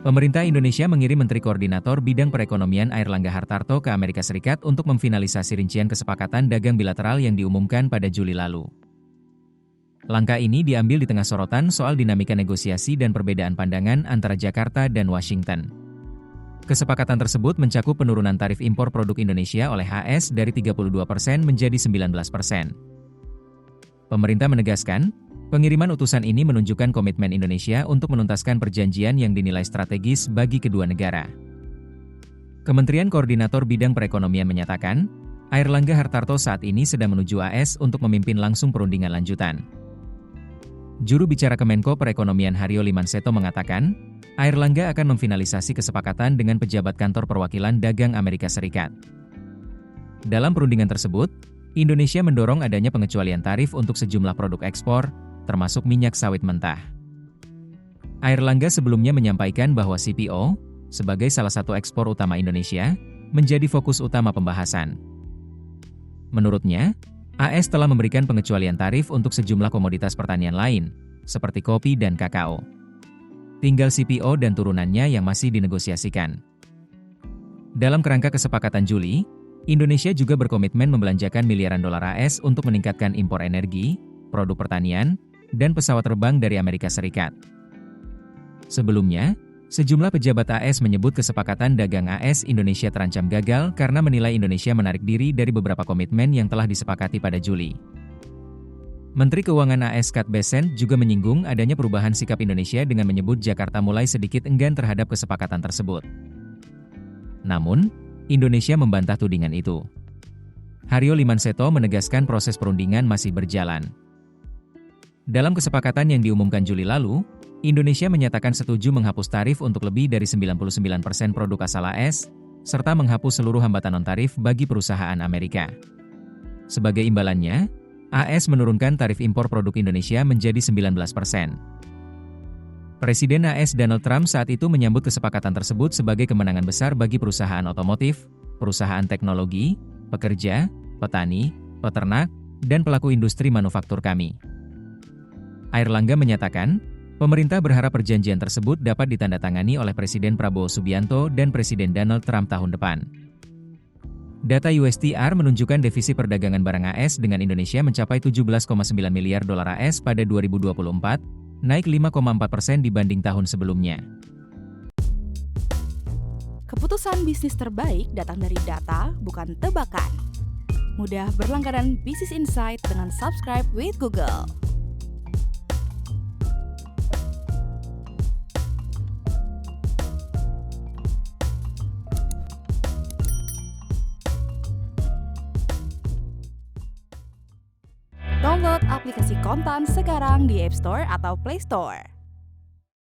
Pemerintah Indonesia mengirim Menteri Koordinator Bidang Perekonomian Airlangga Hartarto ke Amerika Serikat untuk memfinalisasi rincian kesepakatan dagang bilateral yang diumumkan pada Juli lalu. Langkah ini diambil di tengah sorotan soal dinamika negosiasi dan perbedaan pandangan antara Jakarta dan Washington. Kesepakatan tersebut mencakup penurunan tarif impor produk Indonesia oleh AS dari 32% menjadi 19%. Pemerintah menegaskan, pengiriman utusan ini menunjukkan komitmen Indonesia untuk menuntaskan perjanjian yang dinilai strategis bagi kedua negara. Kementerian Koordinator Bidang Perekonomian menyatakan, Airlangga Hartarto saat ini sedang menuju AS untuk memimpin langsung perundingan lanjutan. Juru bicara Kemenko Perekonomian Haryo Limanseto mengatakan, Airlangga akan memfinalisasi kesepakatan dengan pejabat kantor perwakilan dagang Amerika Serikat. Dalam perundingan tersebut, Indonesia mendorong adanya pengecualian tarif untuk sejumlah produk ekspor, termasuk minyak sawit mentah. Airlangga sebelumnya menyampaikan bahwa CPO, sebagai salah satu ekspor utama Indonesia, menjadi fokus utama pembahasan. Menurutnya, AS telah memberikan pengecualian tarif untuk sejumlah komoditas pertanian lain, seperti kopi dan kakao. Tinggal CPO dan turunannya yang masih dinegosiasikan. Dalam kerangka kesepakatan Juli, Indonesia juga berkomitmen membelanjakan miliaran dolar AS untuk meningkatkan impor energi, produk pertanian, dan pesawat terbang dari Amerika Serikat. Sebelumnya, sejumlah pejabat AS menyebut kesepakatan dagang AS Indonesia terancam gagal karena menilai Indonesia menarik diri dari beberapa komitmen yang telah disepakati pada Juli. Menteri Keuangan AS Scott Bessent juga menyinggung adanya perubahan sikap Indonesia dengan menyebut Jakarta mulai sedikit enggan terhadap kesepakatan tersebut. Namun, Indonesia membantah tudingan itu. Haryo Limanseto menegaskan proses perundingan masih berjalan. Dalam kesepakatan yang diumumkan Juli lalu, Indonesia menyatakan setuju menghapus tarif untuk lebih dari 99% produk asal AS, serta menghapus seluruh hambatan non-tarif bagi perusahaan Amerika. Sebagai imbalannya, AS menurunkan tarif impor produk Indonesia menjadi 19%. Presiden AS Donald Trump saat itu menyambut kesepakatan tersebut sebagai kemenangan besar bagi perusahaan otomotif, perusahaan teknologi, pekerja, petani, peternak, dan pelaku industri manufaktur kami. Airlangga menyatakan, pemerintah berharap perjanjian tersebut dapat ditandatangani oleh Presiden Prabowo Subianto dan Presiden Donald Trump tahun depan. Data USTR menunjukkan defisit perdagangan barang AS dengan Indonesia mencapai 17,9 miliar dolar AS pada 2024, naik 5,4% dibanding tahun sebelumnya. Keputusan bisnis terbaik datang dari data, bukan tebakan. Mudah berlangganan Business Insight dengan subscribe with Google. Download aplikasi Kontan sekarang di App Store atau Play Store.